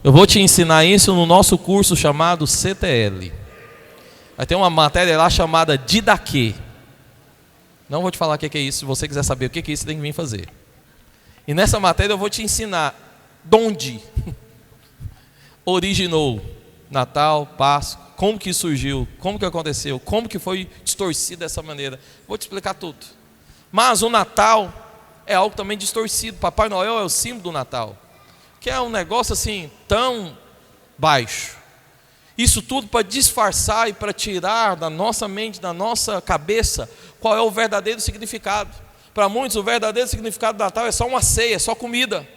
Eu vou te ensinar isso no nosso curso chamado CTL. Vai ter uma matéria lá chamada Didaquê. Não vou te falar o que é isso. Se você quiser saber o que é isso, você tem que vir fazer. E nessa matéria eu vou te ensinar de onde originou Natal, Páscoa, como que surgiu, como que aconteceu, como que foi distorcido dessa maneira. Vou te explicar tudo. Mas o Natal é algo também distorcido. Papai Noel é o símbolo do Natal, que é um negócio assim tão baixo. Isso tudo para disfarçar e para tirar da nossa mente, da nossa cabeça, qual é o verdadeiro significado. Para muitos o verdadeiro significado do Natal é só uma ceia, é só comida,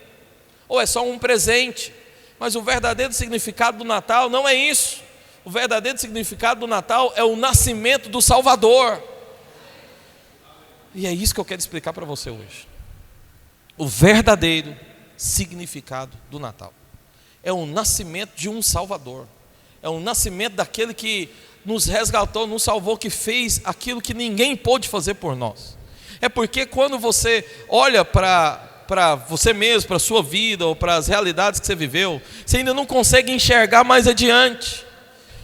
ou é só um presente. Mas o verdadeiro significado do Natal não é isso. O verdadeiro significado do Natal é o nascimento do Salvador. E é isso que eu quero explicar para você hoje. O verdadeiro significado do Natal é o nascimento de um Salvador. É o nascimento daquele que nos resgatou, nos salvou, que fez aquilo que ninguém pôde fazer por nós. É porque quando você olha para você mesmo, para a sua vida, ou para as realidades que você viveu, você ainda não consegue enxergar mais adiante.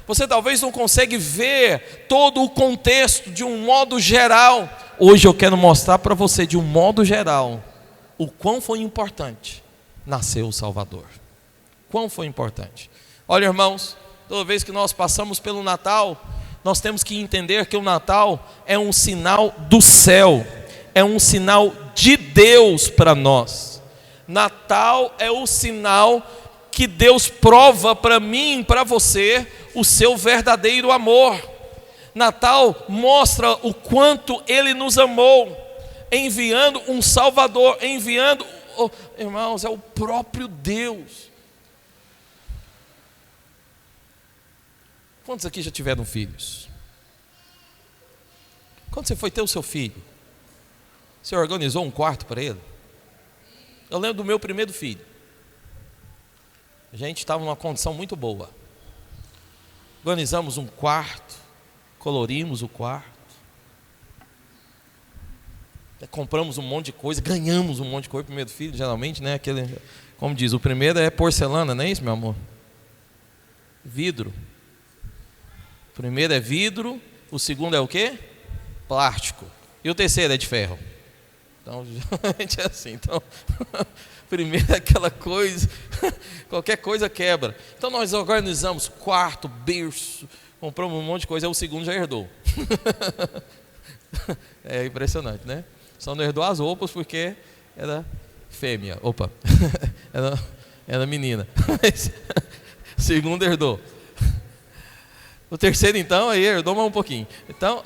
Você talvez não consegue ver todo o contexto de um modo geral. Hoje eu quero mostrar para você, de um modo geral, o quão foi importante nascer o Salvador. Quão foi importante. Olha, irmãos, toda vez que nós passamos pelo Natal, nós temos que entender que o Natal é um sinal do céu, é um sinal de Deus para nós. Natal é o sinal que Deus prova para mim e para você o seu verdadeiro amor. Natal mostra o quanto Ele nos amou, enviando um Salvador, enviando, irmãos, é o próprio Deus. Quantos aqui já tiveram filhos? Quando você foi ter o seu filho, você organizou um quarto para ele? Eu lembro do meu primeiro filho. A gente estava numa condição muito boa. Organizamos um quarto, colorimos o quarto, compramos um monte de coisa, ganhamos um monte de coisa. O primeiro filho, geralmente, né? Aquele, como diz, o primeiro é porcelana, não é isso, meu amor? Vidro. O primeiro é vidro, o segundo é o quê? Plástico. E o terceiro é de ferro. Então, geralmente é assim. Então, primeiro é aquela coisa, qualquer coisa quebra. Então nós organizamos quarto, berço, compramos um monte de coisa, aí o segundo já herdou. É impressionante, né? Só não herdou as roupas porque era fêmea. Opa, era menina. O segundo herdou. O terceiro, então, aí herdou mais um pouquinho. Então,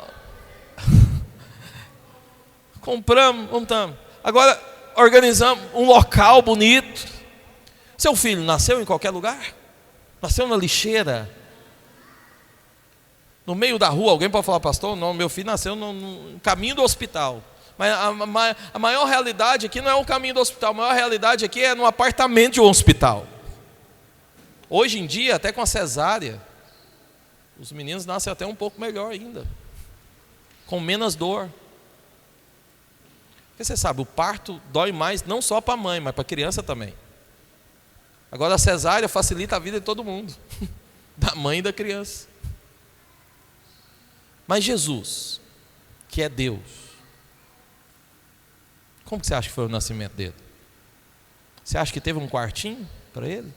compramos, montamos. Agora, organizamos um local bonito. Seu filho nasceu em qualquer lugar? Nasceu na lixeira? No meio da rua? Alguém pode falar, pastor? Não, meu filho nasceu no caminho do hospital. Mas a maior realidade aqui não é o caminho do hospital. A maior realidade aqui é no apartamento de um hospital. Hoje em dia, até com a cesárea, os meninos nascem até um pouco melhor ainda, com menos dor. Porque você sabe, o parto dói mais não só para a mãe, mas para a criança também. Agora a cesárea facilita a vida de todo mundo, da mãe e da criança. Mas Jesus, que é Deus, como que você acha que foi o nascimento dele? Você acha que teve um quartinho para ele?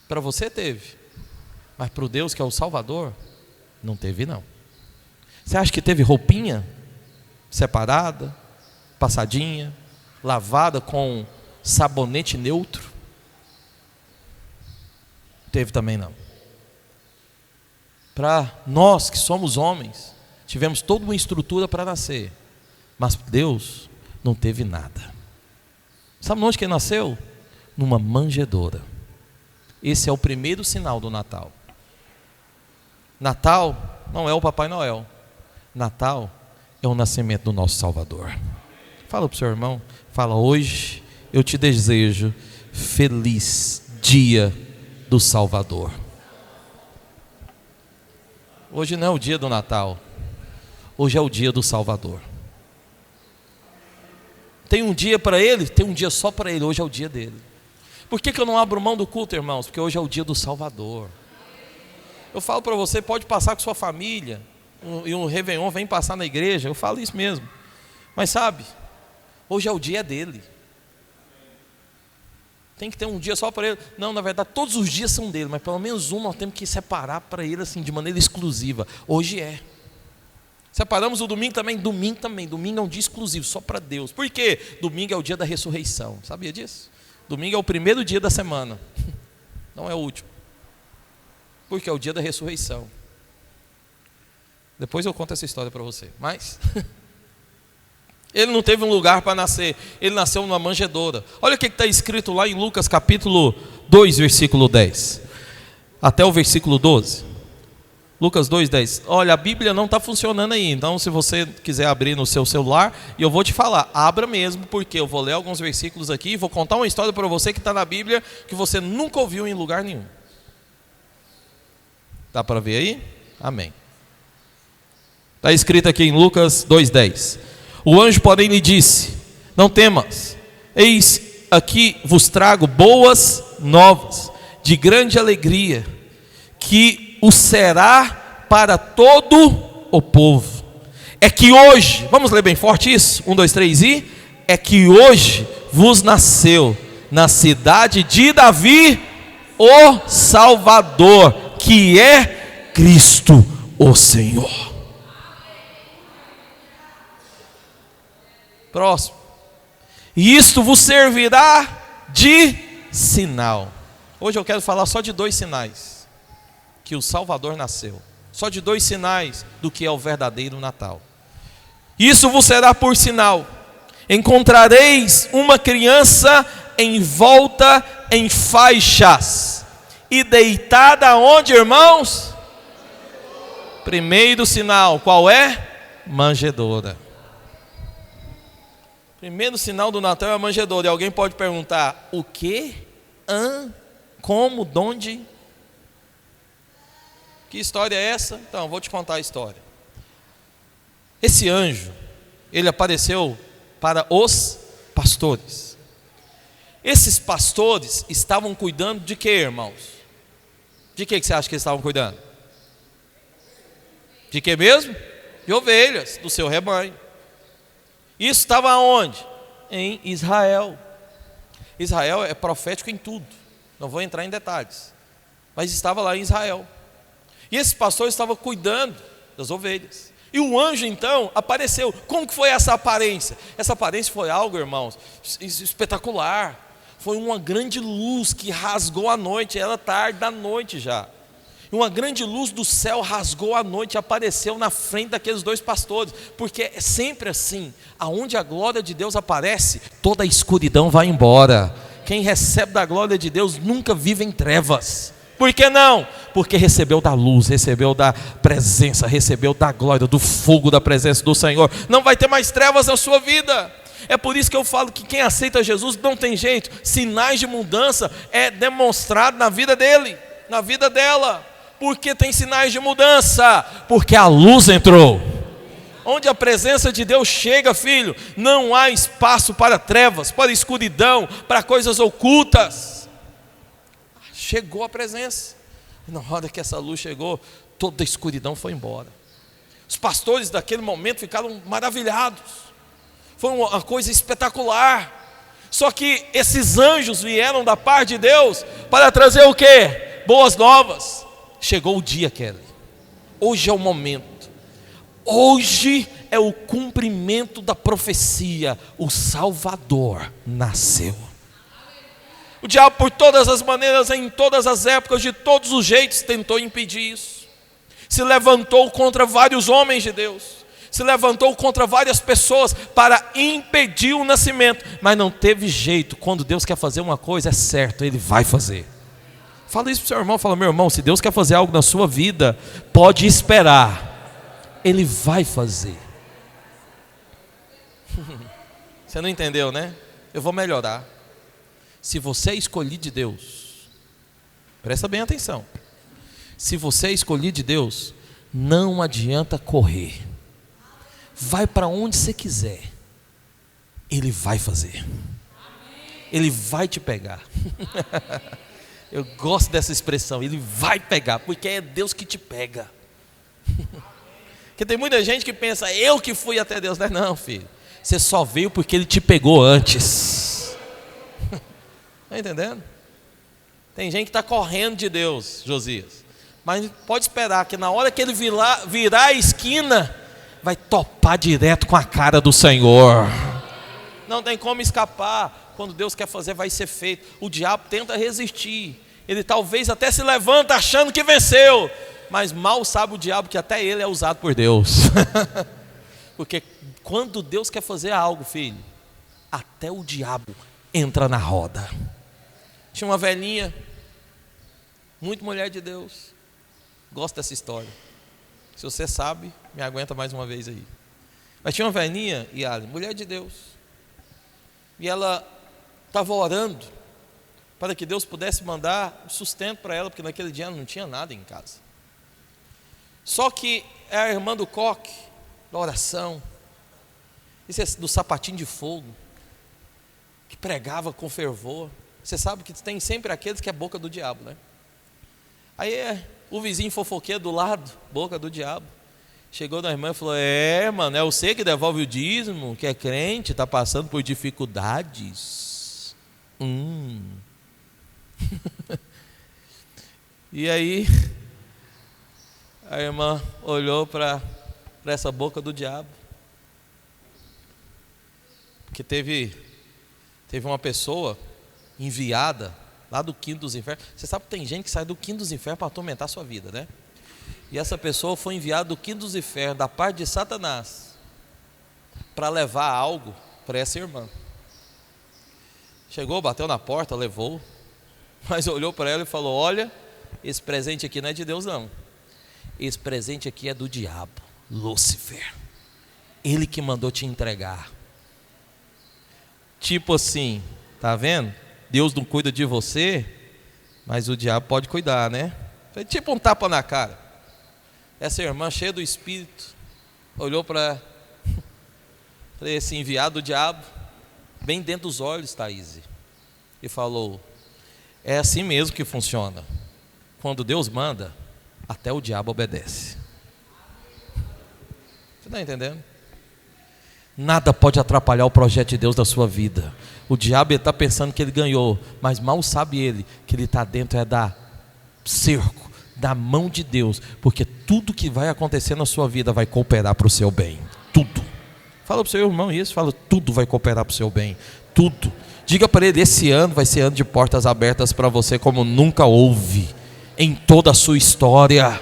Para você teve. Mas para o Deus que é o Salvador, não teve não. Você acha que teve roupinha separada, passadinha, lavada com sabonete neutro? Teve também não. Para nós que somos homens, tivemos toda uma estrutura para nascer, mas Deus não teve nada. Sabe onde que ele nasceu? Numa manjedoura. Esse é o primeiro sinal do Natal. Natal não é o Papai Noel. Natal é o nascimento do nosso Salvador. Fala para o seu irmão, fala: hoje eu te desejo feliz dia do Salvador. Hoje não é o dia do Natal, hoje é o dia do Salvador. Tem um dia para ele, tem um dia só para ele, hoje é o dia dele. Por que eu não abro mão do culto, irmãos? Porque hoje é o dia do Salvador. Eu falo para você, pode passar com sua família, e um Réveillon vem passar na igreja, eu falo isso mesmo. Mas sabe, hoje é o dia dele. Tem que ter um dia só para ele. Não, na verdade, todos os dias são dele, mas pelo menos um nós temos que separar para ele assim, de maneira exclusiva. Hoje é. Separamos o domingo também. Domingo é um dia exclusivo, só para Deus. Por quê? Domingo é o dia da ressurreição. Sabia disso? Domingo é o primeiro dia da semana. Não é o último. Porque é o dia da ressurreição. Depois eu conto essa história para você. Mas ele não teve um lugar para nascer. Ele nasceu numa manjedoura. Olha o que está escrito lá em Lucas capítulo 2, versículo 10. Até o versículo 12. Lucas 2:10. Olha, a Bíblia não está funcionando aí. Então se você quiser abrir no seu celular, e eu vou te falar, abra mesmo, porque eu vou ler alguns versículos aqui e vou contar uma história para você que está na Bíblia, que você nunca ouviu em lugar nenhum. Dá para ver aí? Amém. Está escrito aqui em Lucas 2:10. O anjo, porém, lhe disse: não temas, eis aqui vos trago boas novas, de grande alegria, que o será para todo o povo. É que hoje, vamos ler bem forte isso? 1, 2, 3 e... É que hoje vos nasceu na cidade de Davi o Salvador, que é Cristo o Senhor. Próximo. E isto vos servirá de sinal. Hoje eu quero falar só de 2 sinais que o Salvador nasceu. Só de 2 sinais do que é o verdadeiro Natal. Isso vos será por sinal: encontrareis uma criança envolta em faixas e deitada onde, irmãos? Primeiro sinal, qual é? Manjedoura. Primeiro sinal do Natal é a manjedoura. E alguém pode perguntar: o quê? Como? De onde? Que história é essa? Então, vou te contar a história. Esse anjo, ele apareceu para os pastores. Esses pastores estavam cuidando de quê, irmãos? De que você acha que eles estavam cuidando? De que mesmo? De ovelhas, do seu rebanho. Isso estava onde? Em Israel. Israel é profético em tudo. Não vou entrar em detalhes. Mas estava lá em Israel. E esse pastor estava cuidando das ovelhas. E o anjo então apareceu. Como que foi essa aparência? Essa aparência foi algo, irmãos, espetacular. Foi uma grande luz que rasgou a noite. Era tarde da noite já. E uma grande luz do céu rasgou a noite e apareceu na frente daqueles 2 pastores. Porque é sempre assim. Aonde a glória de Deus aparece, toda a escuridão vai embora. Quem recebe da glória de Deus nunca vive em trevas. Por que não? Porque recebeu da luz, recebeu da presença, recebeu da glória, do fogo da presença do Senhor. Não vai ter mais trevas na sua vida. É por isso que eu falo que quem aceita Jesus não tem jeito. Sinais de mudança é demonstrado na vida dele, na vida dela. Por que tem sinais de mudança? Porque a luz entrou. Onde a presença de Deus chega, filho, não há espaço para trevas, para escuridão, para coisas ocultas. Chegou a presença. E na hora que essa luz chegou, toda a escuridão foi embora. Os pastores daquele momento ficaram maravilhados. Foi uma coisa espetacular. Só que esses anjos vieram da parte de Deus para trazer o quê? Boas novas. Chegou o dia, Kelly. Hoje é o momento. Hoje é o cumprimento da profecia. O Salvador nasceu. O diabo, por todas as maneiras, em todas as épocas, de todos os jeitos, tentou impedir isso. Se levantou contra vários homens de Deus. Se levantou contra várias pessoas para impedir o nascimento. Mas não teve jeito. Quando Deus quer fazer uma coisa, é certo, Ele vai fazer. Fala isso para o seu irmão. Fala: meu irmão, se Deus quer fazer algo na sua vida, pode esperar. Ele vai fazer. Você não entendeu, né? Eu vou melhorar. Se você é escolhido de Deus, presta bem atenção. Se você é escolhido de Deus, não adianta correr. Vai para onde você quiser. Ele vai fazer. Ele vai te pegar. Eu gosto dessa expressão, ele vai pegar, porque é Deus que te pega. Porque tem muita gente que pensa, eu que fui até Deus. Não, filho, você só veio porque ele te pegou antes. Está entendendo? Tem gente que está correndo de Deus, Josias, mas pode esperar que na hora que ele virar a esquina, vai topar direto com a cara do Senhor. Não tem como escapar. Quando Deus quer fazer, vai ser feito. O diabo tenta resistir, ele talvez até se levanta achando que venceu, mas mal sabe o diabo que até ele é usado por Deus. Porque quando Deus quer fazer algo, filho, até o diabo entra na roda. Tinha uma velhinha, muito mulher de Deus. Gosto dessa história. Se você sabe, me aguenta mais uma vez aí. Mas tinha uma velhinha, Yali, mulher de Deus, e ela estava orando para que Deus pudesse mandar sustento para ela, porque naquele dia ela não tinha nada em casa. Só que é a irmã do coque, da oração, isso é do sapatinho de fogo, que pregava com fervor. Você sabe que tem sempre aqueles que é boca do diabo, né? Aí o vizinho fofoqueiro do lado, boca do diabo, chegou na irmã e falou: mano, é você que devolve o dízimo, que é crente, está passando por dificuldades. E aí a irmã olhou para essa boca do diabo, porque teve uma pessoa enviada lá do quinto dos infernos. Você sabe que tem gente que sai do quinto dos infernos para atormentar a sua vida, né? E essa pessoa foi enviada do quinto dos infernos, da parte de Satanás, para levar algo para essa irmã. Chegou, bateu na porta, levou, mas olhou para ela e falou: olha, esse presente aqui não é de Deus não, esse presente aqui é do diabo, Lúcifer, ele que mandou te entregar. Tipo assim, tá vendo? Deus não cuida de você, mas o diabo pode cuidar, né? Foi tipo um tapa na cara. Essa irmã, cheia do Espírito, olhou para esse enviado do diabo, bem dentro dos olhos, Thaís, e falou: é assim mesmo que funciona. Quando Deus manda, até o diabo obedece. Você está entendendo? Nada pode atrapalhar o projeto de Deus da sua vida. O diabo está pensando que ele ganhou, mas mal sabe ele que ele está dentro da cerco, da mão de Deus, porque tudo que vai acontecer na sua vida vai cooperar para o seu bem. Tudo. Fala para o seu irmão isso, fala: tudo vai cooperar para o seu bem. Tudo. Diga para ele: esse ano vai ser ano de portas abertas para você como nunca houve em toda a sua história.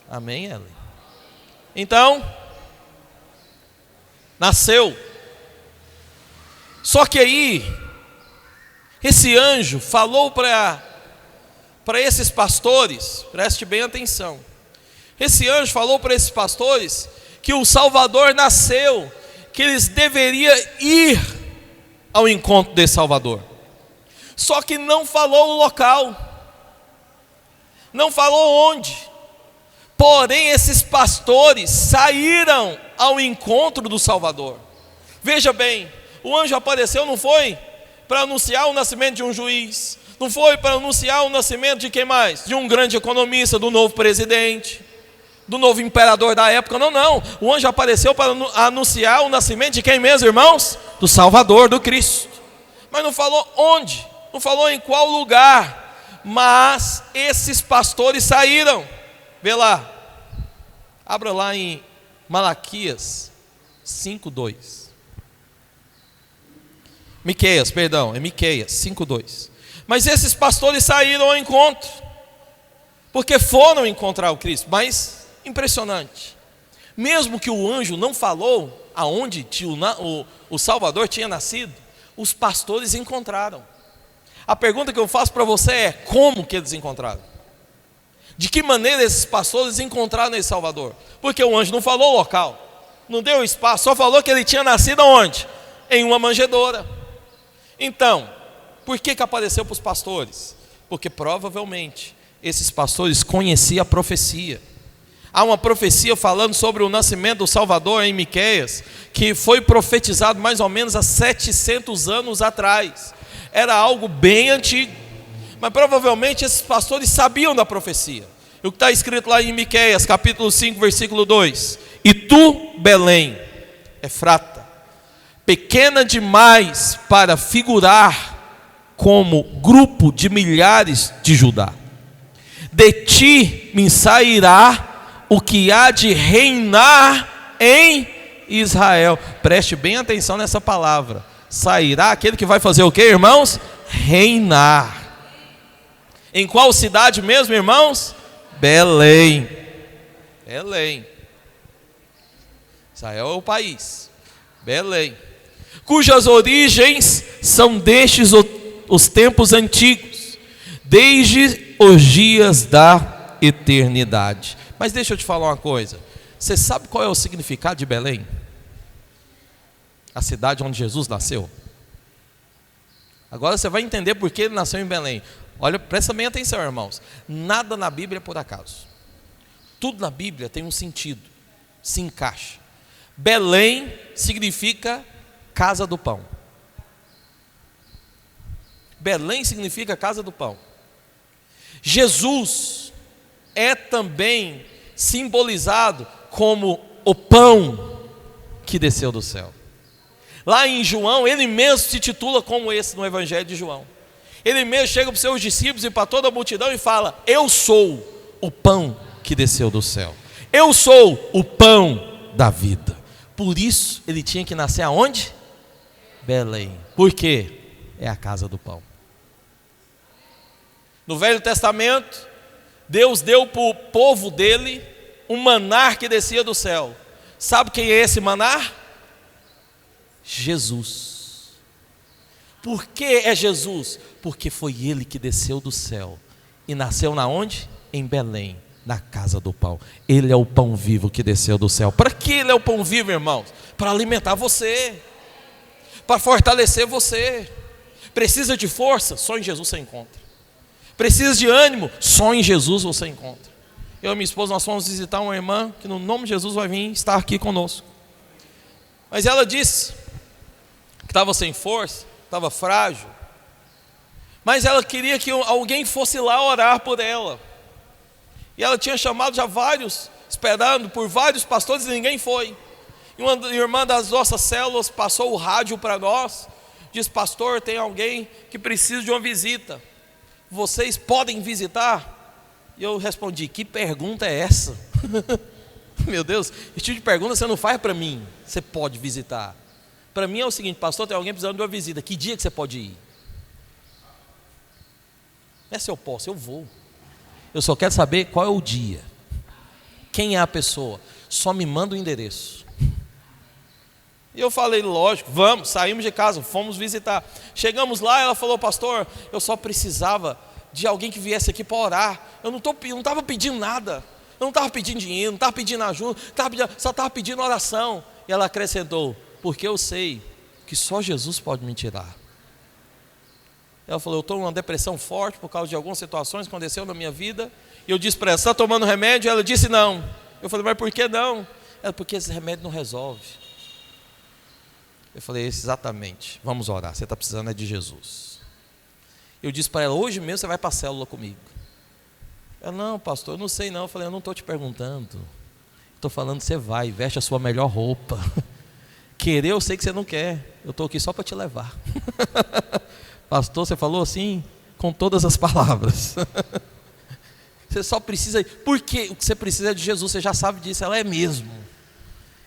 Amém, Ellen? Então, nasceu. Só que aí, esse anjo falou para esses pastores, preste bem atenção. Esse anjo falou para esses pastores que o Salvador nasceu, que eles deveriam ir ao encontro desse Salvador. Só que não falou o local, não falou onde. Porém, esses pastores saíram ao encontro do Salvador. Veja bem, o anjo apareceu, não foi para anunciar o nascimento de um juiz, não foi para anunciar o nascimento de quem mais? De um grande economista, do novo presidente, do novo imperador da época. Não. O anjo apareceu para anunciar o nascimento de quem mesmo, irmãos? Do Salvador, do Cristo. Mas não falou onde, não falou em qual lugar. Mas esses pastores saíram. Vê lá, abra lá em Malaquias 5:2. Miqueias 5:2. Mas esses pastores saíram ao encontro, porque foram encontrar o Cristo. Mas impressionante, mesmo que o anjo não falou aonde o Salvador tinha nascido, os pastores encontraram. A pergunta que eu faço para você é: como que eles encontraram? De que maneira esses pastores encontraram esse Salvador? Porque o anjo não falou o local, não deu espaço, só falou que ele tinha nascido onde? Em uma manjedoura. Então, por que apareceu para os pastores? Porque provavelmente esses pastores conheciam a profecia. Há uma profecia falando sobre o nascimento do Salvador em Miqueias, que foi profetizado mais ou menos há 700 anos atrás. Era algo bem antigo, mas provavelmente esses pastores sabiam da profecia. E o que está escrito lá em Miqueias, capítulo 5, versículo 2: E tu, Belém, Efrata, pequena demais para figurar como grupo de milhares de Judá, de ti me sairá o que há de reinar em Israel. Preste bem atenção nessa palavra. Sairá aquele que vai fazer o que, irmãos? Reinar. Em qual cidade mesmo, irmãos? Belém. Belém. Israel é o país. Belém. Cujas origens são destes os tempos antigos, desde os dias da eternidade. Mas deixa eu te falar uma coisa. Você sabe qual é o significado de Belém? A cidade onde Jesus nasceu. Agora você vai entender por que ele nasceu em Belém. Olha, presta bem atenção, irmãos. Nada na Bíblia é por acaso. Tudo na Bíblia tem um sentido, se encaixa. Belém significa casa do pão. Belém significa casa do pão. Jesus é também simbolizado como o pão que desceu do céu. Lá em João, ele mesmo se titula como esse no Evangelho de João. Ele mesmo chega para os seus discípulos e para toda a multidão e fala: eu sou o pão que desceu do céu. Eu sou o pão da vida. Por isso ele tinha que nascer aonde? Belém. Por quê? É a casa do pão. No Velho Testamento, Deus deu para o povo dele um maná que descia do céu. Sabe quem é esse maná? Jesus. Por que é Jesus? Porque foi ele que desceu do céu e nasceu na onde? Em Belém, na casa do pão. Ele é o pão vivo que desceu do céu. Para que ele é o pão vivo, irmãos? Para alimentar você, para fortalecer você. Precisa de força? Só em Jesus você encontra. Precisa de ânimo? Só em Jesus você encontra. Eu e minha esposa, nós fomos visitar uma irmã que no nome de Jesus vai vir estar aqui conosco. Mas ela disse que estava sem força, estava frágil. Mas ela queria que alguém fosse lá orar por ela. E ela tinha chamado já vários, esperando por vários pastores, e ninguém foi. E uma irmã das nossas células passou o rádio para nós. Disse: pastor, tem alguém que precisa de uma visita. Vocês podem visitar? E eu respondi: que pergunta é essa? Meu Deus, esse tipo de pergunta você não faz para mim. Você pode visitar. Para mim é o seguinte: pastor, tem alguém precisando de uma visita. Que dia que você pode ir? Não é se eu posso, eu vou. Eu só quero saber qual é o dia. Quem é a pessoa? Só me manda o endereço. E eu falei: lógico, vamos. Saímos de casa, fomos visitar. Chegamos lá, ela falou: pastor, eu só precisava de alguém que viesse aqui para orar. Eu não estava pedindo nada. Eu não estava pedindo dinheiro, não estava pedindo ajuda, só estava pedindo oração. E ela acrescentou: porque eu sei que só Jesus pode me tirar. Ela falou: eu estou numa depressão forte por causa de algumas situações que aconteceram na minha vida. E eu disse para ela: você está tomando remédio? Ela disse: não. Eu falei: mas por que não? Ela: porque esse remédio não resolve. Eu falei: exatamente, vamos orar, você está precisando é de Jesus. Eu disse para ela: hoje mesmo você vai para a célula comigo. Ela: não, pastor, eu não sei não. Eu falei: eu não estou te perguntando, estou falando, você vai, veste a sua melhor roupa. Querer eu sei que você não quer, eu estou aqui só para te levar. Pastor, você falou assim, com todas as palavras. Você só precisa, porque o que você precisa é de Jesus, você já sabe disso, ela é mesmo.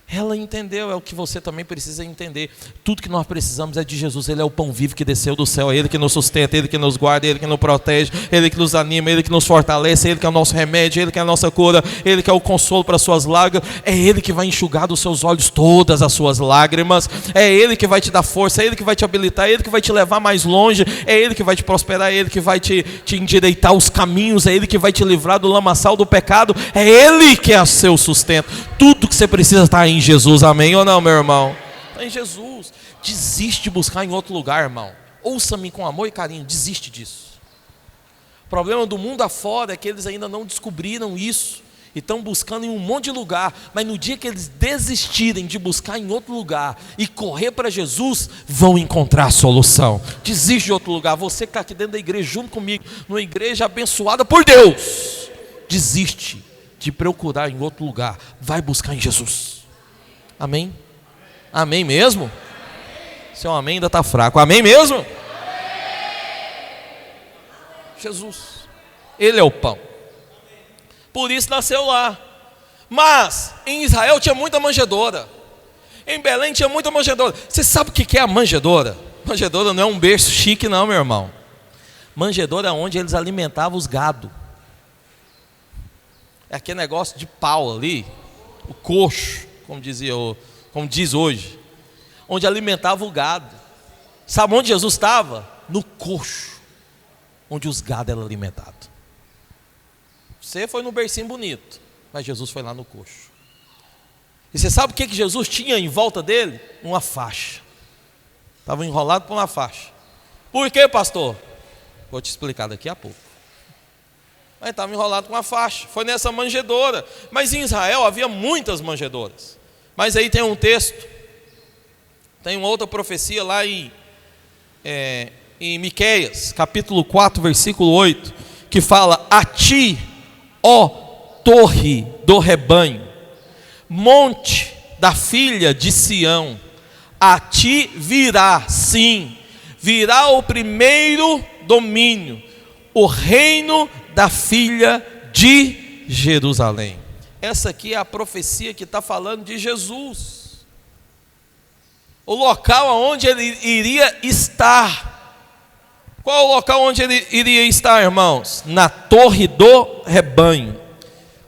Ela entendeu, é o que você também precisa entender. Tudo que nós precisamos é de Jesus. Ele é o pão vivo que desceu do céu. É Ele que nos sustenta, Ele que nos guarda, Ele que nos protege, Ele que nos anima, Ele que nos fortalece, Ele que é o nosso remédio, Ele que é a nossa cura, Ele que é o consolo para as suas lágrimas. É Ele que vai enxugar dos seus olhos todas as suas lágrimas. É Ele que vai te dar força, é Ele que vai te habilitar, é Ele que vai te levar mais longe, é Ele que vai te prosperar, é Ele que vai te endireitar os caminhos, é Ele que vai te livrar do lamaçal do pecado. É Ele que é o seu sustento. Tudo que você precisa está em Jesus, amém ou não, meu irmão? Está em Jesus. Desiste de buscar em outro lugar, irmão. Ouça-me com amor e carinho, desiste disso. O problema do mundo afora é que eles ainda não descobriram isso. e estão buscando em um monte de lugar, mas no dia que eles desistirem de buscar em outro lugar e correr para Jesus, vão encontrar a solução. Desiste de outro lugar. Você que está aqui dentro da igreja junto comigo, numa igreja abençoada por Deus, desiste de procurar em outro lugar, vai buscar em Jesus. Amém? Amém mesmo? Seu amém ainda está fraco. Amém mesmo? Jesus, Ele é o pão. Por isso nasceu lá. Mas em Israel tinha muita manjedoura. Em Belém tinha muita manjedoura. Você sabe o que é a manjedoura? Manjedoura não é um berço chique não, meu irmão. Manjedoura é onde eles alimentavam os gado. É aquele negócio de pau ali, o coxo, como diz hoje, onde alimentava o gado. Sabe onde Jesus estava? No coxo, onde os gado eram alimentados. Você foi no bercinho bonito, mas Jesus foi lá no coxo. E você sabe o que Jesus tinha em volta dele? Uma faixa. Estava enrolado por uma faixa. Por quê, pastor? Vou te explicar daqui a pouco. Mas estava enrolado com uma faixa. Foi nessa manjedoura. Mas em Israel havia muitas manjedouras. Mas aí tem um texto, tem uma outra profecia lá em Miqueias, capítulo 4, versículo 8, que fala: a ti, ó torre do rebanho, monte da filha de Sião, a ti virá, sim, virá o primeiro domínio, o reino da filha de Jerusalém. Essa aqui é a profecia que está falando de Jesus, o local onde ele iria estar. Qual é o local onde ele iria estar, irmãos? Na torre do rebanho.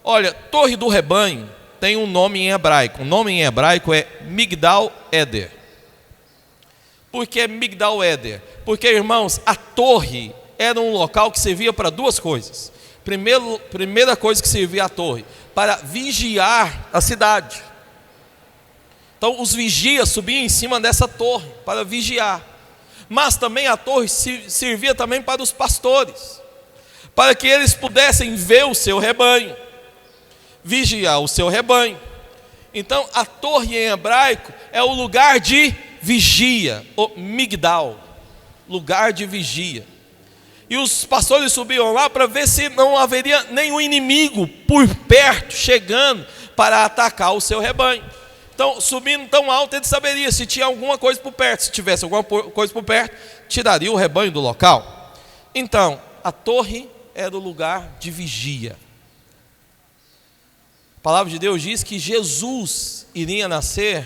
Olha, torre do rebanho tem um nome em hebraico. O nome em hebraico é Migdal Eder. Por que Migdal Eder? Porque, irmãos, a torre era um local que servia para duas coisas. Primeira coisa que servia a torre, para vigiar a cidade. Então os vigias subiam em cima dessa torre para vigiar. Mas também a torre servia também para os pastores, para que eles pudessem ver o seu rebanho, vigiar o seu rebanho. Então a torre em hebraico é o lugar de vigia, o migdal, lugar de vigia. E os pastores subiam lá para ver se não haveria nenhum inimigo por perto chegando para atacar o seu rebanho. Então, subindo tão alto, ele saberia se tinha alguma coisa por perto. Se tivesse alguma coisa por perto, tiraria o rebanho do local. Então, a torre era o lugar de vigia. A palavra de Deus diz que Jesus iria nascer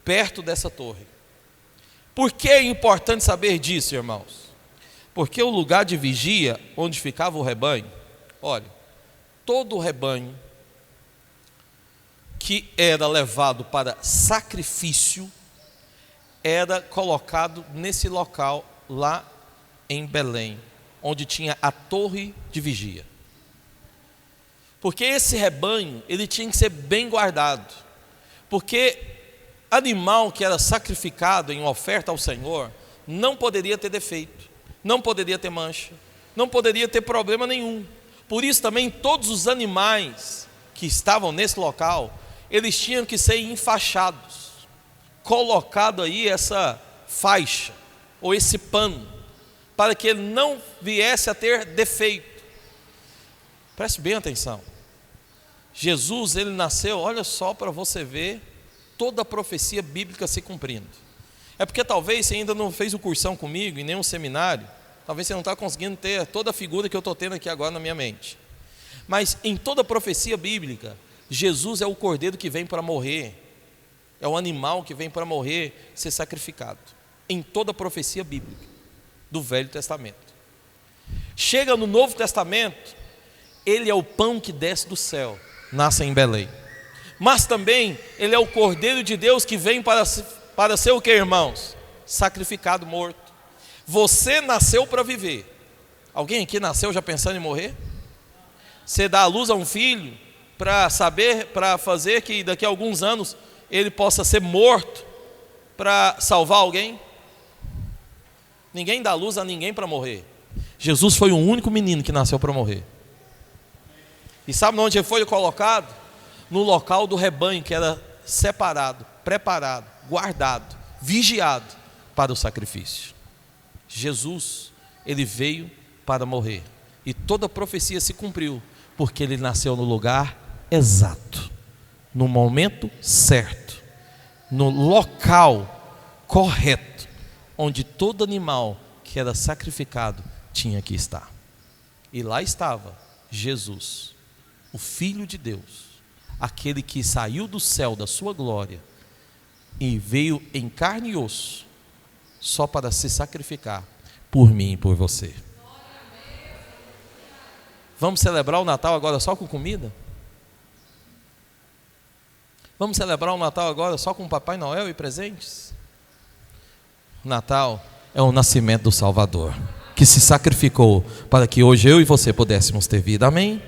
perto dessa torre. Por que é importante saber disso, irmãos? Porque o lugar de vigia, onde ficava o rebanho, olha, todo o rebanho que era levado para sacrifício, era colocado nesse local lá em Belém, onde tinha a torre de vigia. Porque esse rebanho, ele tinha que ser bem guardado. Porque animal que era sacrificado em oferta ao Senhor, não poderia ter defeito, não poderia ter mancha, não poderia ter problema nenhum. Por isso também todos os animais que estavam nesse local, eles tinham que ser enfaixados, colocado aí essa faixa, ou esse pano, para que ele não viesse a ter defeito. Preste bem atenção. Jesus, ele nasceu, olha só para você ver toda a profecia bíblica se cumprindo. É porque talvez você ainda não fez o cursão comigo, em nenhum seminário, talvez você não está conseguindo ter toda a figura que eu estou tendo aqui agora na minha mente. Mas em toda a profecia bíblica, Jesus é o cordeiro que vem para morrer, é o animal que vem para morrer, ser sacrificado, em toda a profecia bíblica do Velho Testamento. Chega no Novo Testamento, ele é o pão que desce do céu, nasce em Belém. Mas também ele é o cordeiro de Deus que vem para ser o que, irmãos? Sacrificado, morto. Você nasceu para viver. Alguém aqui nasceu já pensando em morrer? Você dá à luz a um filho para fazer que daqui a alguns anos ele possa ser morto para salvar alguém? Ninguém dá luz a ninguém para morrer. Jesus foi o único menino que nasceu para morrer. E sabe onde ele foi colocado? No local do rebanho que era separado, preparado, guardado, vigiado para o sacrifício. Jesus, ele veio para morrer. E toda a profecia se cumpriu, porque ele nasceu no lugar exato, no momento certo, no local correto, onde todo animal que era sacrificado tinha que estar. E lá estava Jesus, o Filho de Deus, aquele que saiu do céu da sua glória e veio em carne e osso, só para se sacrificar por mim e por você. Vamos celebrar o Natal agora só com comida? Vamos celebrar o Natal agora só com Papai Noel e presentes? O Natal é o nascimento do Salvador, que se sacrificou para que hoje eu e você pudéssemos ter vida. Amém?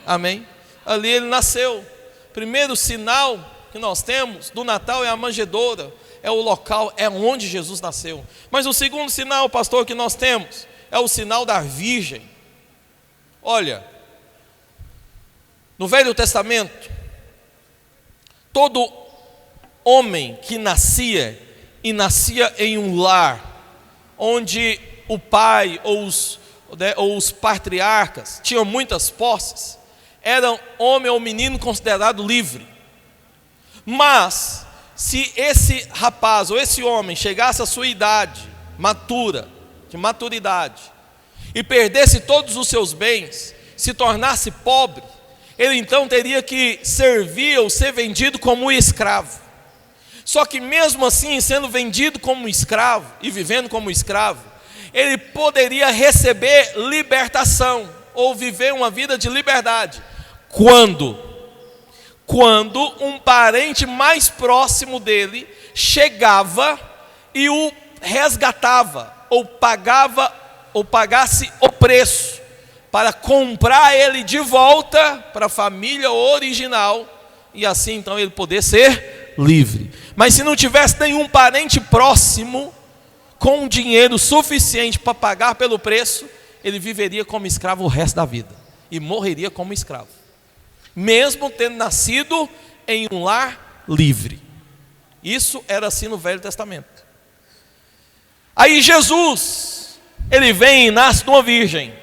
Amém? Ali ele nasceu. Primeiro sinal que nós temos do Natal é a manjedoura, é o local, é onde Jesus nasceu. Mas o segundo sinal, pastor, que nós temos é o sinal da Virgem. Olha, no Velho Testamento, todo homem que nascia, e nascia em um lar, onde o pai ou os patriarcas tinham muitas posses, era homem ou menino considerado livre. Mas, se esse rapaz ou esse homem chegasse à sua idade de maturidade, e perdesse todos os seus bens, se tornasse pobre, ele então teria que servir ou ser vendido como um escravo. Só que mesmo assim, sendo vendido como escravo e vivendo como escravo, ele poderia receber libertação ou viver uma vida de liberdade. Quando um parente mais próximo dele chegava e o resgatava, ou pagasse o preço para comprar ele de volta para a família original, e assim então ele poder ser livre. Mas se não tivesse nenhum parente próximo com dinheiro suficiente para pagar pelo preço, ele viveria como escravo o resto da vida e morreria como escravo, mesmo tendo nascido em um lar livre. Isso era assim no Velho Testamento. Aí Jesus, ele vem e nasce de uma virgem.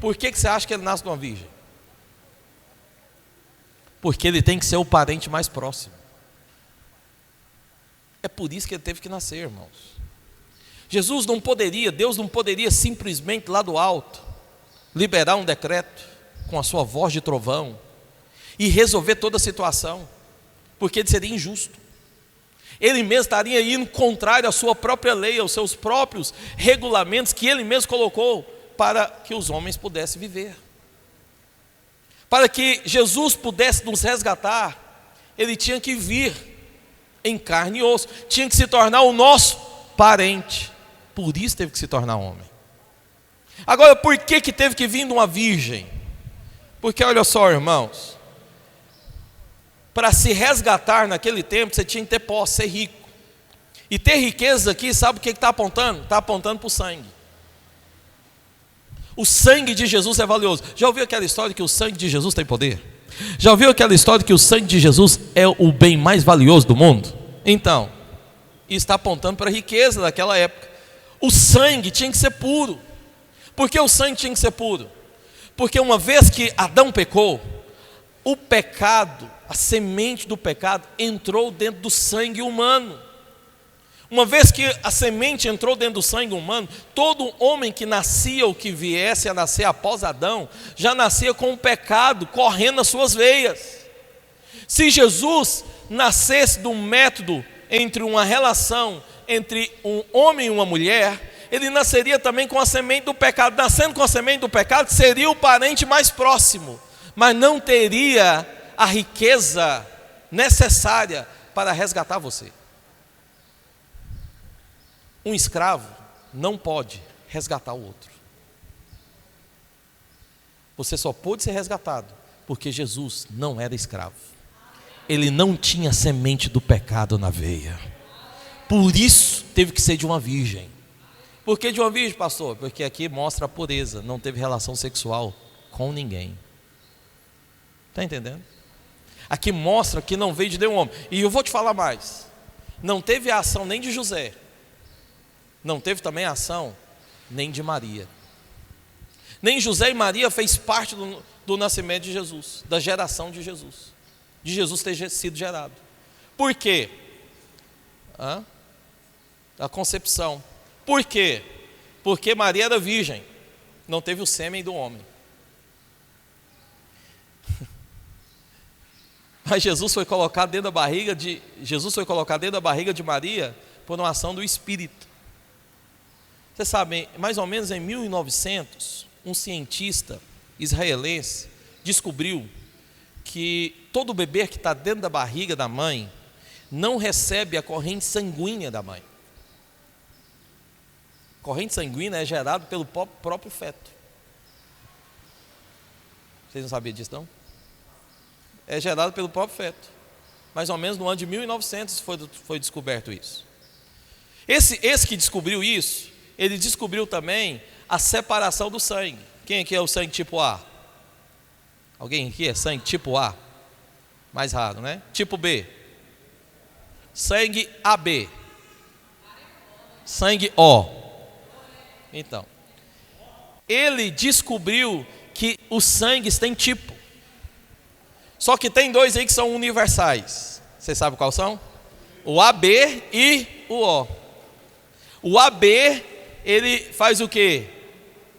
Por que você acha que ele nasce de uma virgem? Porque ele tem que ser o parente mais próximo. É por isso que ele teve que nascer, irmãos. Deus não poderia simplesmente lá do alto liberar um decreto com a sua voz de trovão e resolver toda a situação, porque ele seria injusto. Ele mesmo estaria indo contrário à sua própria lei, aos seus próprios regulamentos que ele mesmo colocou para que os homens pudessem viver. Para que Jesus pudesse nos resgatar, ele tinha que vir em carne e osso, tinha que se tornar o nosso parente. Por isso teve que se tornar homem. Agora, por que teve que vir de uma virgem? Porque olha só, irmãos, para se resgatar naquele tempo, você tinha que ter posse, ser rico. E ter riqueza aqui, sabe o que está apontando? Está apontando para o sangue. O sangue de Jesus é valioso. Já ouviu aquela história que o sangue de Jesus tem poder? Já ouviu aquela história que o sangue de Jesus é o bem mais valioso do mundo? Então, está apontando para a riqueza daquela época. O sangue tinha que ser puro. Por que o sangue tinha que ser puro? Porque uma vez que Adão pecou, o pecado, a semente do pecado entrou dentro do sangue humano. Uma vez que a semente entrou dentro do sangue humano, todo homem que nascia ou que viesse a nascer após Adão, já nascia com o pecado correndo nas suas veias. Se Jesus nascesse de um método entre uma relação entre um homem e uma mulher, ele nasceria também com a semente do pecado. Nascendo com a semente do pecado, seria o parente mais próximo, mas não teria a riqueza necessária para resgatar você. Um escravo não pode resgatar o outro. Você só pôde ser resgatado porque Jesus não era escravo. Ele não tinha semente do pecado na veia. Por isso teve que ser de uma virgem. Por que de uma virgem, pastor? Porque aqui mostra a pureza. Não teve relação sexual com ninguém. Está entendendo? Aqui mostra que não veio de nenhum homem. E eu vou te falar mais. Não teve a ação nem de José. Não teve também a ação nem de Maria. Nem José e Maria fez parte do nascimento de Jesus, da geração de Jesus ter sido gerado. Por quê? A concepção. Por quê? Porque Maria era virgem, não teve o sêmen do homem. Mas Jesus foi colocado dentro da barriga de Maria por uma ação do Espírito. Vocês sabem, mais ou menos em 1900, um cientista israelense descobriu que todo bebê que está dentro da barriga da mãe não recebe a corrente sanguínea da mãe. A corrente sanguínea é gerada pelo próprio feto. Vocês não sabiam disso, não? É gerado pelo próprio feto. Mais ou menos no ano de 1900 foi descoberto isso. Esse que descobriu isso, ele descobriu também a separação do sangue. Quem aqui é o sangue tipo A? Alguém aqui é sangue tipo A? Mais raro, né? Tipo B? Sangue AB. Sangue O. Então, ele descobriu que os sangues têm tipo. Só que tem dois aí que são universais. Você sabe quais são? O AB e o O. O AB, ele faz o quê?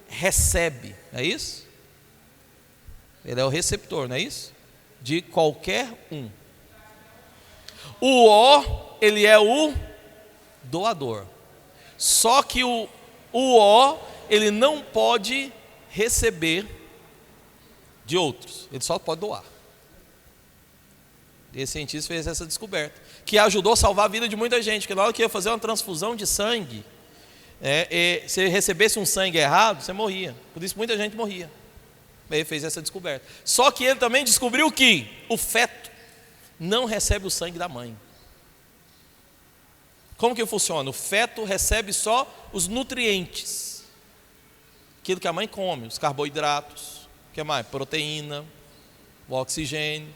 Recebe, não é isso? Ele é o receptor, não é isso? De qualquer um. O O, ele é o doador. Só que o O, ele não pode receber de outros. Ele só pode doar. Esse cientista fez essa descoberta, que ajudou a salvar a vida de muita gente, porque na hora que ia fazer uma transfusão de sangue, se recebesse um sangue errado, você morria. Por isso muita gente morria. Ele fez essa descoberta. Só que ele também descobriu que o feto não recebe o sangue da mãe. Como que funciona? O feto recebe só os nutrientes, aquilo que a mãe come, os carboidratos, o que mais? Proteína, o oxigênio,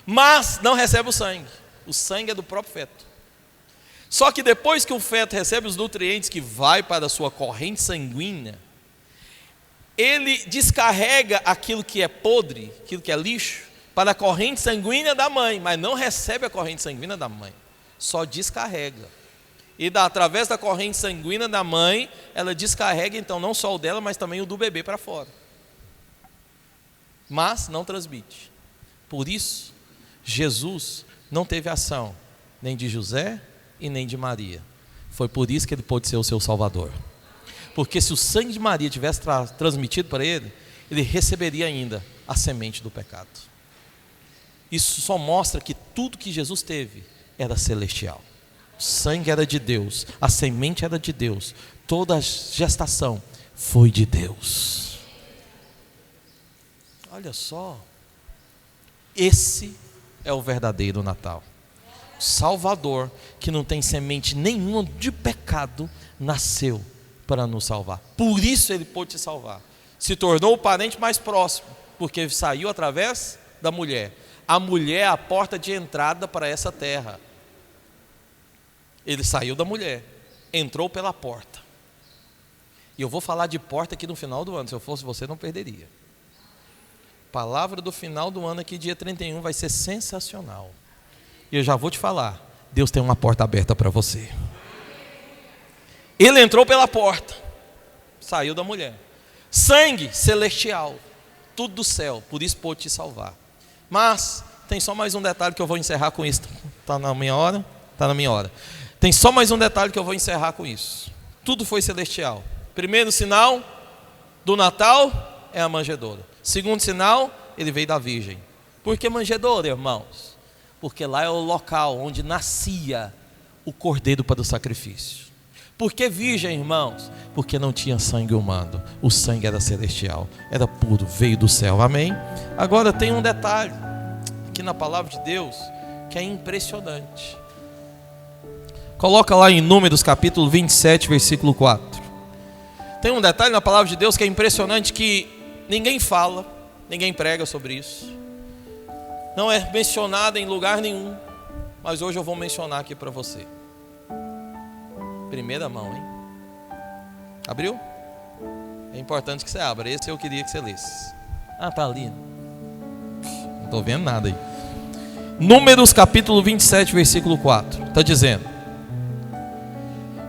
mas não recebe o sangue. O sangue é do próprio feto. Só que depois que o feto recebe os nutrientes que vai para a sua corrente sanguínea, ele descarrega aquilo que é podre, aquilo que é lixo, para a corrente sanguínea da mãe, mas não recebe a corrente sanguínea da mãe, só descarrega. E através da corrente sanguínea da mãe, ela descarrega então não só o dela, mas também o do bebê para fora. Mas não transmite. Por isso, Jesus não teve ação nem de José e nem de Maria. Foi por isso que ele pôde ser o seu Salvador. Porque se o sangue de Maria tivesse transmitido para ele, ele receberia ainda a semente do pecado. Isso só mostra que tudo que Jesus teve era celestial. O sangue era de Deus, a semente era de Deus, toda a gestação foi de Deus. Olha só, esse é o verdadeiro Natal. O Salvador, que não tem semente nenhuma de pecado, nasceu para nos salvar. Por isso ele pôde te salvar. Se tornou o parente mais próximo, porque saiu através da mulher. A mulher é a porta de entrada para essa terra. Ele saiu da mulher, entrou pela porta. E eu vou falar de porta aqui no final do ano. Se eu fosse você, não perderia. Palavra do final do ano aqui, dia 31, vai ser sensacional. E eu já vou te falar, Deus tem uma porta aberta para você. Ele entrou pela porta, saiu da mulher. Sangue celestial, tudo do céu, por isso pôde te salvar. Mas tem só mais um detalhe que eu vou encerrar com isso. Está na minha hora? Está na minha hora. Tem só mais um detalhe que eu vou encerrar com isso. Tudo foi celestial. Primeiro sinal do Natal é a manjedoura. Segundo sinal, ele veio da virgem. Por que manjedoura, irmãos? Porque lá é o local onde nascia o cordeiro para o sacrifício. Por que virgem, irmãos? Porque não tinha sangue humano. O sangue era celestial, era puro, veio do céu. Amém? Agora tem um detalhe aqui na palavra de Deus que é impressionante. Coloca lá em Números capítulo 27, versículo 4. Tem um detalhe na palavra de Deus que é impressionante, que ninguém fala, ninguém prega sobre isso. não é mencionada em lugar nenhum, mas hoje eu vou mencionar aqui para você. Primeira mão, hein? Abriu? É importante que você abra. Esse eu queria que você lesse. Ah, tá ali. Não estou vendo nada aí. Números capítulo 27, versículo 4. Está dizendo: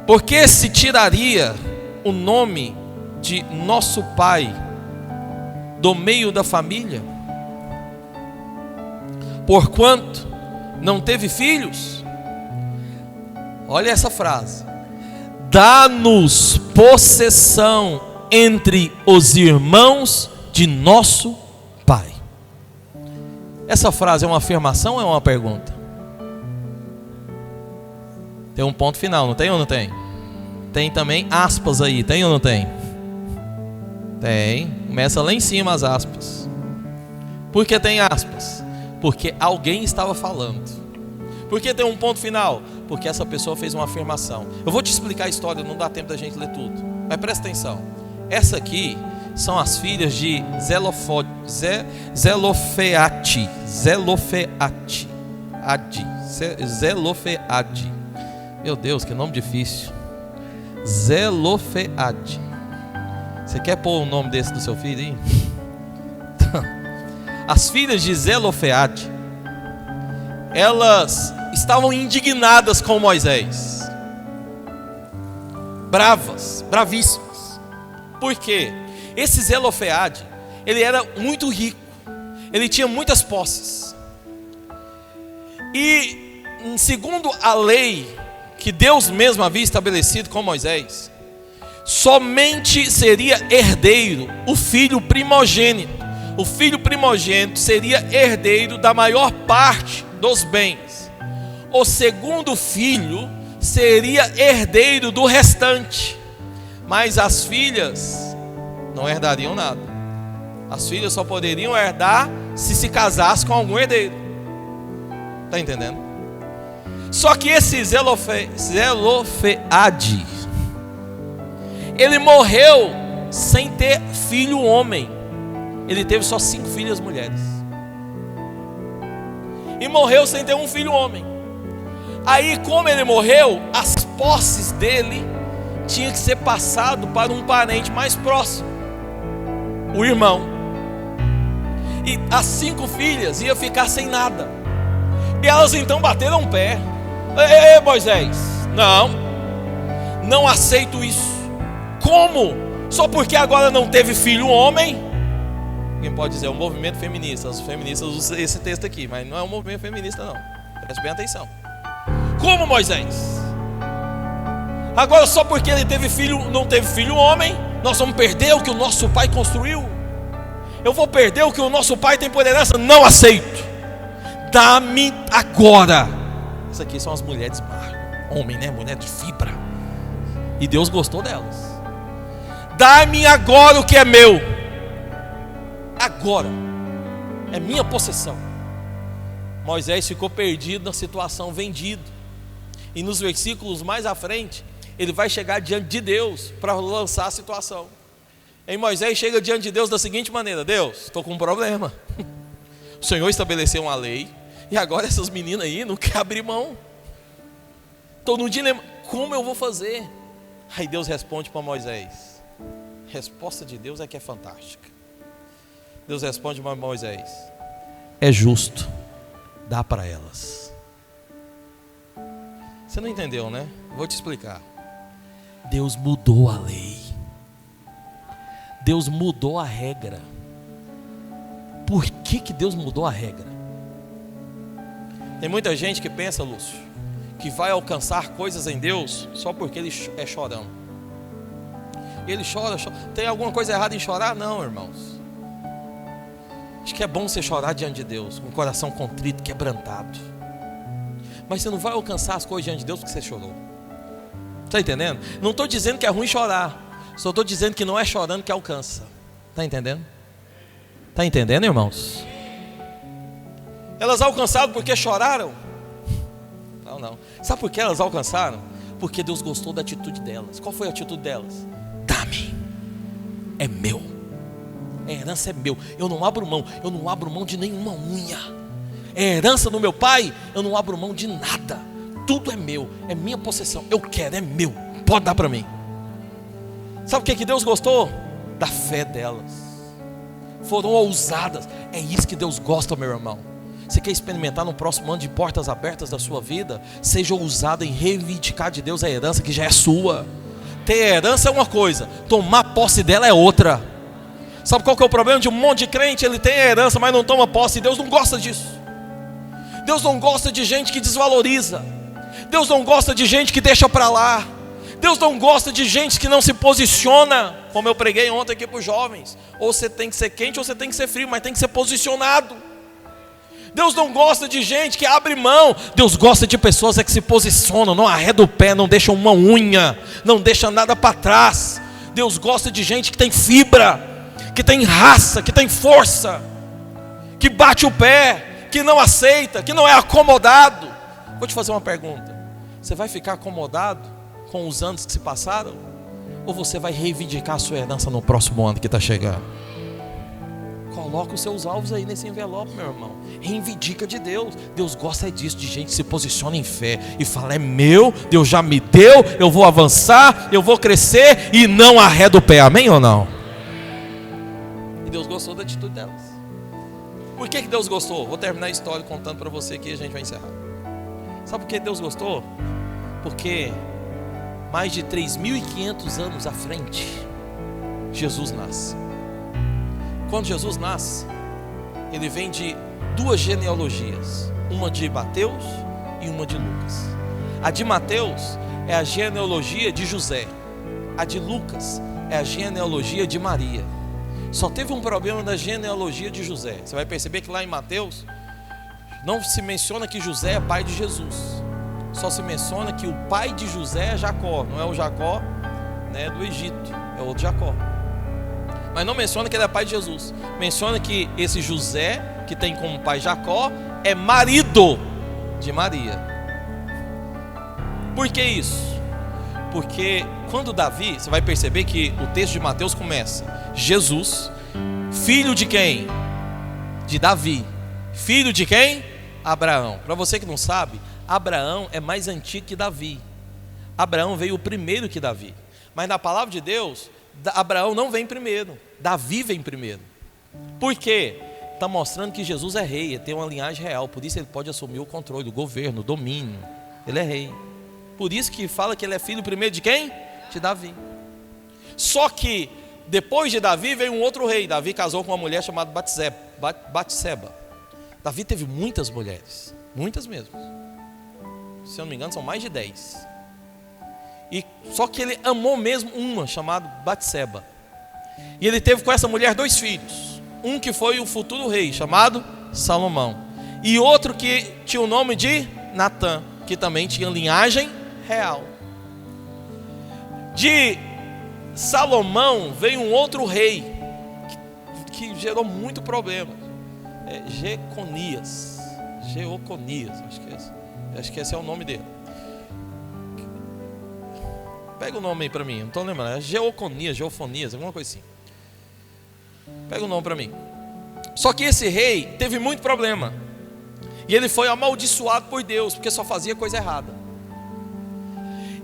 porque se tiraria o nome de nosso pai do meio da família, porquanto não teve filhos? Olha essa frase: dá-nos possessão entre os irmãos de nosso pai. Essa frase é uma afirmação ou é uma pergunta? Tem um ponto final, não tem ou não tem? Tem também aspas aí, tem ou não tem? Tem, começa lá em cima as aspas. Por que tem aspas? Porque alguém estava falando. Por que tem um ponto final? Porque essa pessoa fez uma afirmação. Eu vou te explicar a história, não dá tempo da gente ler tudo, mas presta atenção. Essa aqui são as filhas de Zelofeate. Meu Deus, que nome difícil. Zelofeade. Você quer pôr o nome desse do seu filho aí? As filhas de Zelofeade, elas estavam indignadas com Moisés, bravíssimas. Por quê? Esse Zelofeade, ele era muito rico, ele tinha muitas posses, e segundo a lei que Deus mesmo havia estabelecido com Moisés, somente seria herdeiro o filho primogênito. O filho primogênito seria herdeiro da maior parte dos bens. O segundo filho seria herdeiro do restante. Mas as filhas não herdariam nada. As filhas só poderiam herdar se casasse com algum herdeiro. Está entendendo? Só que esse Zelofeade, ele morreu sem ter filho homem. Ele teve só 5 filhas mulheres. E morreu sem ter um filho homem. Aí, como ele morreu, as posses dele tinham que ser passado para um parente mais próximo, o irmão. E as 5 filhas iam ficar sem nada. E elas então bateram o pé. Ei, Moisés, não aceito isso. Como? Só porque agora não teve filho homem? Quem pode dizer? É um movimento feminista. Os feministas usam esse texto aqui, mas não é um movimento feminista não. Preste bem atenção. Como, Moisés? Agora só porque ele teve filho, não teve filho homem, nós vamos perder o que o nosso pai construiu? Eu vou perder o que o nosso pai tem por herança? Não aceito. Dá-me agora. Essas aqui são as mulheres homem, né? Mulher de fibra. E Deus gostou delas. Dá-me agora o que é meu. Agora é minha possessão. Moisés ficou perdido na situação, vendido. E nos versículos mais à frente, ele vai chegar diante de Deus para lançar a situação. E Moisés chega diante de Deus da seguinte maneira: Deus, estou com um problema. O Senhor estabeleceu uma lei, e agora essas meninas aí não querem abrir mão. Estou num dilema, como eu vou fazer? Aí Deus responde para Moisés. A resposta de Deus é que é fantástica. Deus responde para Moisés: é justo, dá para elas. Você não entendeu, né? Vou te explicar. Deus mudou a lei. Deus mudou a regra. Por que Deus mudou a regra? Tem muita gente que pensa, Lúcio, que vai alcançar coisas em Deus só porque ele é chorão. Ele chora. Tem alguma coisa errada em chorar? Não, irmãos. Acho que é bom você chorar diante de Deus, com o coração contrito, quebrantado. Mas você não vai alcançar as coisas diante de Deus porque você chorou. Está entendendo? Não estou dizendo que é ruim chorar. Só estou dizendo que não é chorando que alcança. Está entendendo? Está entendendo, irmãos? Elas alcançaram porque choraram? Não. Sabe por que elas alcançaram? Porque Deus gostou da atitude delas. Qual foi a atitude delas? Dá-me. É meu. A herança é meu. Eu não abro mão de nenhuma unha. é herança do meu pai, eu não abro mão de nada. Tudo é meu, é minha possessão. Eu quero, é meu, pode dar para mim. Sabe o que Deus gostou? Da fé delas. Foram ousadas. É isso que Deus gosta, meu irmão. Você quer experimentar no próximo ano de portas abertas da sua vida? Seja ousado em reivindicar de Deus a herança que já é sua. Ter herança é uma coisa, tomar posse dela é outra. Sabe qual que é o problema de um monte de crente? Ele tem a herança, mas não toma posse. Deus não gosta disso. Deus não gosta de gente que desvaloriza. Deus não gosta de gente que deixa para lá. Deus não gosta de gente que não se posiciona. Como eu preguei ontem aqui para os jovens. Ou você tem que ser quente ou você tem que ser frio, mas tem que ser posicionado. Deus não gosta de gente que abre mão. Deus gosta de pessoas que se posicionam, não arreda o pé, não deixa uma unha, não deixa nada para trás. Deus gosta de gente que tem fibra, que tem raça, que tem força, que bate o pé, que não aceita, que não é acomodado. Vou te fazer uma pergunta: você vai ficar acomodado com os anos que se passaram? Ou você vai reivindicar a sua herança no próximo ano que está chegando? Coloca os seus alvos aí nesse envelope, meu irmão. Reivindica de Deus. Deus gosta disso, de gente que se posiciona em fé e fala: é meu, Deus já me deu, eu vou avançar, eu vou crescer e não arreda o pé. Amém ou não? E Deus gostou da atitude delas. Por que Deus gostou? Vou terminar a história contando para você aqui e a gente vai encerrar. Sabe por que Deus gostou? Porque mais de 3.500 anos à frente, Jesus nasce. Quando Jesus nasce, ele vem de duas genealogias, uma de Mateus e uma de Lucas. A de Mateus é a genealogia de José, a de Lucas é a genealogia de Maria. Só teve um problema na genealogia de José. Você vai perceber que lá em Mateus não se menciona que José é pai de Jesus, só se menciona que o pai de José é Jacó. Não é o Jacó, né, do Egito, é outro Jacó. Mas não menciona que ele é pai de Jesus. Menciona que esse José, que tem como pai Jacó, é marido de Maria. Por que isso? Porque quando Davi, você vai perceber que o texto de Mateus começa: Jesus, filho de quem? De Davi. Filho de quem? Abraão. Para você que não sabe, Abraão é mais antigo que Davi. Abraão veio primeiro que Davi. Mas na palavra de Deus, Abraão não vem primeiro, Davi vem primeiro. Por quê? Está mostrando que Jesus é rei, ele tem uma linhagem real. Por isso ele pode assumir o controle, o governo, o domínio. Ele é rei. Por isso que fala que ele é filho primeiro de quem? De Davi. Só que depois de Davi veio um outro rei. Davi casou com uma mulher chamada Batseba. Davi teve muitas mulheres, muitas mesmo. Se eu não me engano são mais de 10. E só que ele amou mesmo uma, chamada Batseba. E ele teve com essa mulher 2 filhos. Um que foi o futuro rei, chamado Salomão. E outro que tinha o nome de Natã, que também tinha linhagem real. De Salomão veio um outro rei que gerou muito problema. Jeconias, acho que esse é o nome dele. Pega o nome aí para mim, não estou lembrando. É Geofonias, alguma coisa assim. Pega o nome para mim. Só que esse rei teve muito problema. E ele foi amaldiçoado por Deus, porque só fazia coisa errada.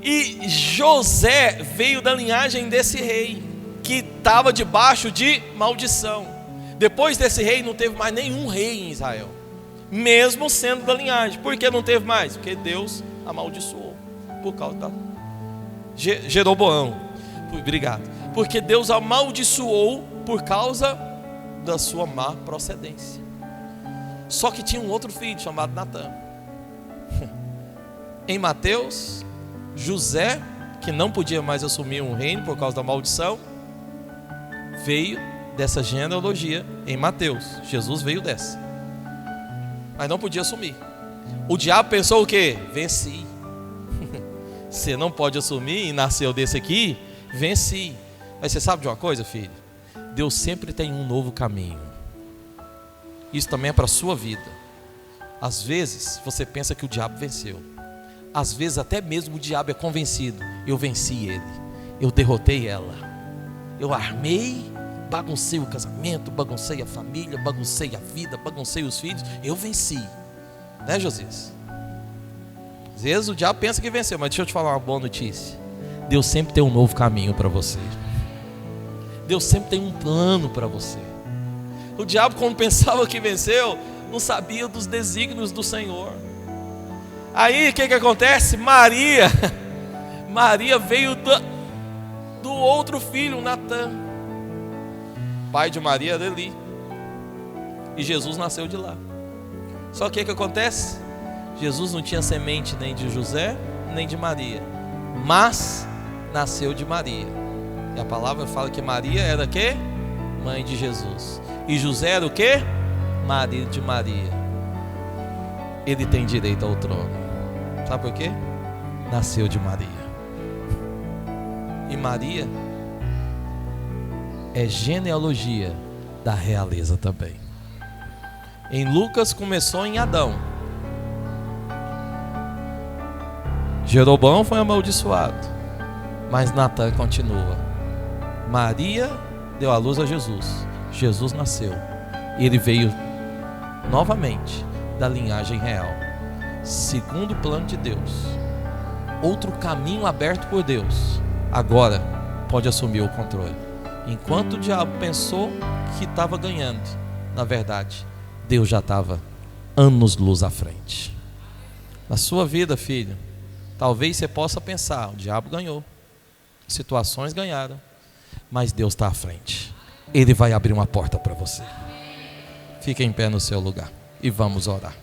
E José veio da linhagem desse rei, que estava debaixo de maldição. Depois desse rei não teve mais nenhum rei em Israel, mesmo sendo da linhagem. Por que não teve mais? Porque Deus amaldiçoou. Por causa da Jeroboão. Obrigado. Porque Deus amaldiçoou por causa da sua má procedência. Só que tinha um outro filho chamado Natã. Em Mateus, José, que não podia mais assumir um reino por causa da maldição, veio dessa genealogia em Mateus. Jesus veio dessa, mas não podia assumir. O diabo pensou o quê? Venci. Você não pode assumir e nasceu desse aqui, venci. Mas você sabe de uma coisa, filho? Deus sempre tem um novo caminho. Isso também é para a sua vida. Às vezes você pensa que o diabo venceu. Às vezes até mesmo o diabo é convencido: eu venci ele, eu derrotei ela, eu armei baguncei o casamento, baguncei a família, baguncei a vida, baguncei os filhos. Eu venci, né, Josias? Às vezes o diabo pensa que venceu, mas deixa eu te falar uma boa notícia. Deus sempre tem um novo caminho para você. Deus sempre tem um plano para você. O diabo, quando pensava que venceu, não sabia dos desígnios do Senhor. Aí o que acontece? Maria veio do outro filho, Natã. Pai de Maria era Eli. E Jesus nasceu de lá. Só que o que acontece? Jesus não tinha semente nem de José, nem de Maria, mas nasceu de Maria. E a palavra fala que Maria era o quê? Mãe de Jesus. E José era o quê? Marido de Maria. Ele tem direito ao trono. Sabe por quê? Nasceu de Maria. E Maria é genealogia da realeza também. Em Lucas começou em Adão. Jeroboão foi amaldiçoado, mas Natã continua. Maria deu à luz a Jesus. Jesus nasceu e ele veio novamente da linhagem real, segundo o plano de Deus. Outro caminho aberto por Deus. Agora pode assumir o controle. Enquanto o diabo pensou que estava ganhando, na verdade, Deus já estava anos-luz à frente. Na sua vida, filho, talvez você possa pensar: o diabo ganhou, situações ganharam, mas Deus está à frente. Ele vai abrir uma porta para você. Fique em pé no seu lugar e vamos orar.